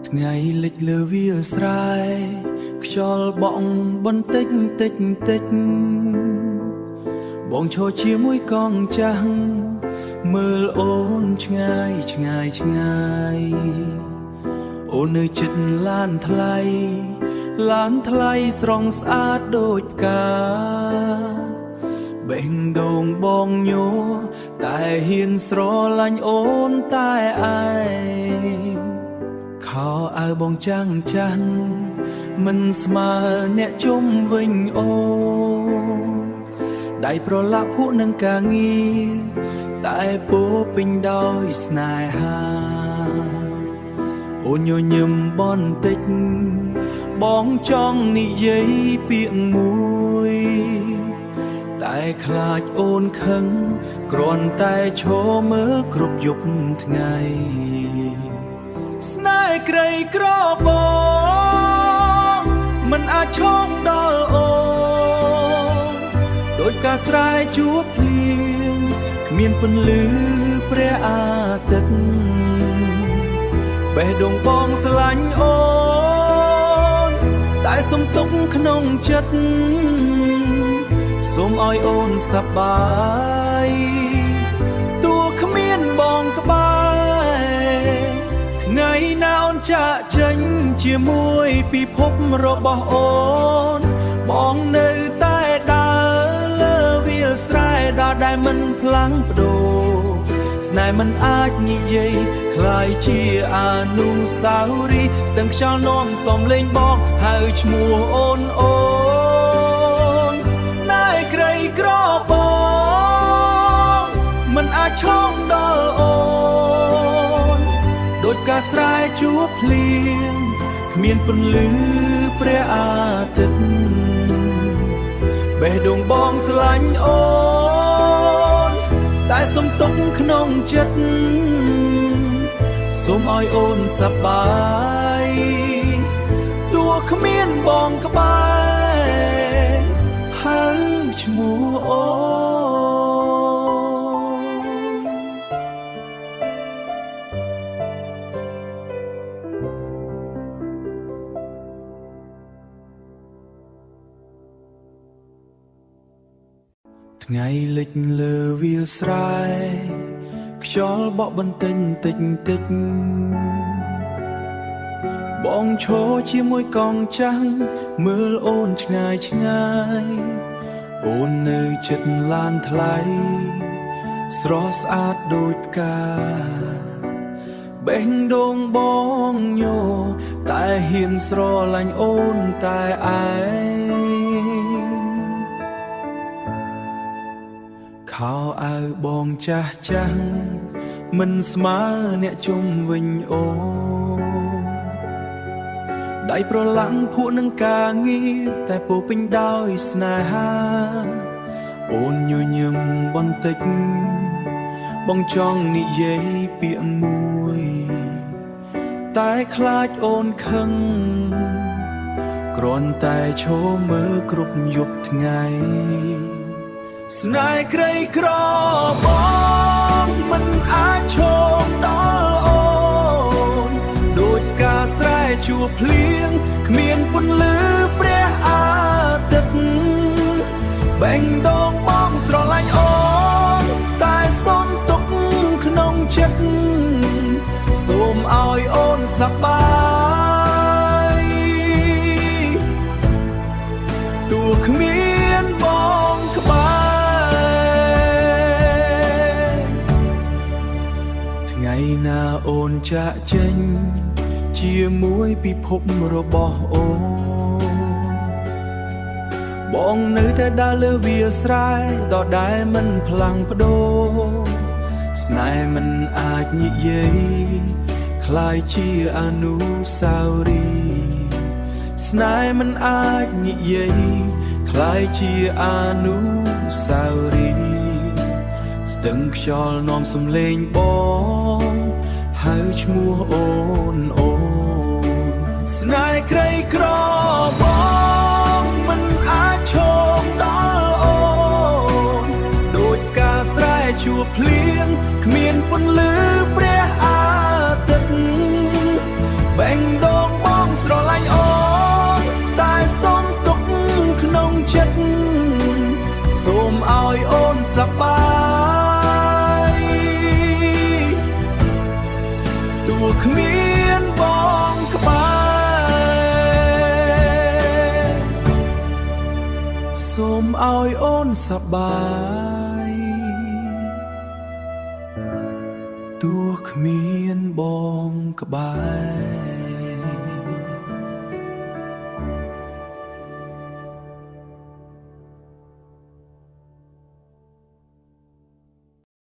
ថ្ងៃលិចលើវាលស្រែខ្យល់បក់បន្តិចតិចតិចបងឈរជាមួយកងចាស់មើលអូនឆ្ងាយឆ្ងាយឆ្ងាយអូននៅចិត្តឡានថ្លៃស្រង់ស្អាតដូចផ្កាបេះដូងបងញ័រតែហ៊ានស្រឡាញ់អូនតែឯងខោអាវបងចាំងចាស់មិនស្មើអ្នកជុំវិញអូនដៃប្រឡាក់ភក់នឹងការងារតែពោពេញដោយស្នេហាអូនញញឹមបន្តិចបងចង់និយាយពាក្យមួយតែខ្លាចអូនខឹងគ្រាន់តែឈរមើលគ្រប់យប់ថ្ងៃស្នេហ៍ក្រីក្របងមិនអាចឈោងដល់អូនដូចការស្រែជួបភ្លៀងគ្មានពន្លឺព្រះអាទិត្យបេះដូងបងស្រឡាញ់អូនតែសុំទុកក្នុងចិត្តសូមឲ្យអូនសប្បាយទោះគ្មានបងក្បែរថ្ងៃណាអូនចាក់ចេញជាមួយពិភពរបស់អូនបងនៅតែដើរលើវាលស្រែដ៏ដែលមិនផ្លាំងប្ដូរស្នេហ៍មិនអាចនិយាយคล้ายជាអនុស្សាវរីយ៍ស្ទឹងខ្យល់នាំសំលេងបងហៅឈ្មោះអូនស្នេហ៍ក្រីក្របងមិនអាចឈោងដល់អូនដូចការស្រែជួបភ្លៀងគ្មានពន្លឺព្រះអាទិត្យបេះដូងបងស្រឡាញ់អូនតែសុំទុកក្នុងចិត្តសូមឲ្យអូនសប្បាយទោះគ្មានបងក្បែរហៅឈ្មោះអូថ្ងៃលិចលើវាលស្រែខ្យល់បក់បន្តិចតិចតិចបងឈរជាមួយកងចាស់មើលអូនឆ្ងាយឆ្ងាយអូននៅចិត្តឡានថ្លៃស្រស់ស្អាតដូចផ្កាបេះដូងបងញ័រតែហ៊ានស្រឡាញ់អូនតែឯងខោអាវបងចាស់ចាស់មិនស្មើអ្នកជុំវិញអូនដៃប្រឡាំងភក់នឹងការងារតែពោពេញដោយស្នេហាអូនញញឹមបន្តិចបងចង់និយាយពាក្យមួយតែខ្លាចអូនខឹងគ្រាន់តែឈរមើលគ្រប់យប់ថ្ងៃស្នេហ៍ក្រីក្របងមិនអាចឈោងដល់អូនដូចការស្រែជួបភ្លៀងគ្មានពន្លឺព្រះអាទិត្យបេះដូងបងស្រឡាញ់អូនតែសុំទុកក្នុងចិត្តសូមឲ្យអូនសប្បាយទោះគ្មានបងក្បែរថ្ងៃណាអូនចាក់ចេញជាមួយពិភពរបស់អូនបងនៅតែដើរលើវាលស្រែដដែលមិនផ្លាំងប្ដូរស្នេហ៍មិនអាចនិយាយคล้ายជាអនុស្សាវរីយ៍ស្នេហ៍មិនអាចនិយាយคล้ายជាអនុស្សាវរីយ៍ស្ទឹងខ្យល់នាំសំឡេងបងហៅឈ្មោះអូនស្នេហ៍ក្រីក្របងមិនអាចឈោងដល់អូនដូចការស្រែជួបភ្លៀងគ្មានពន្លឺព្រះអាទិត្យបេះដូ គ្មានបងក្បែរសូមឲ្យអូនសប្បាយទោះគ្មានបងក្បែរ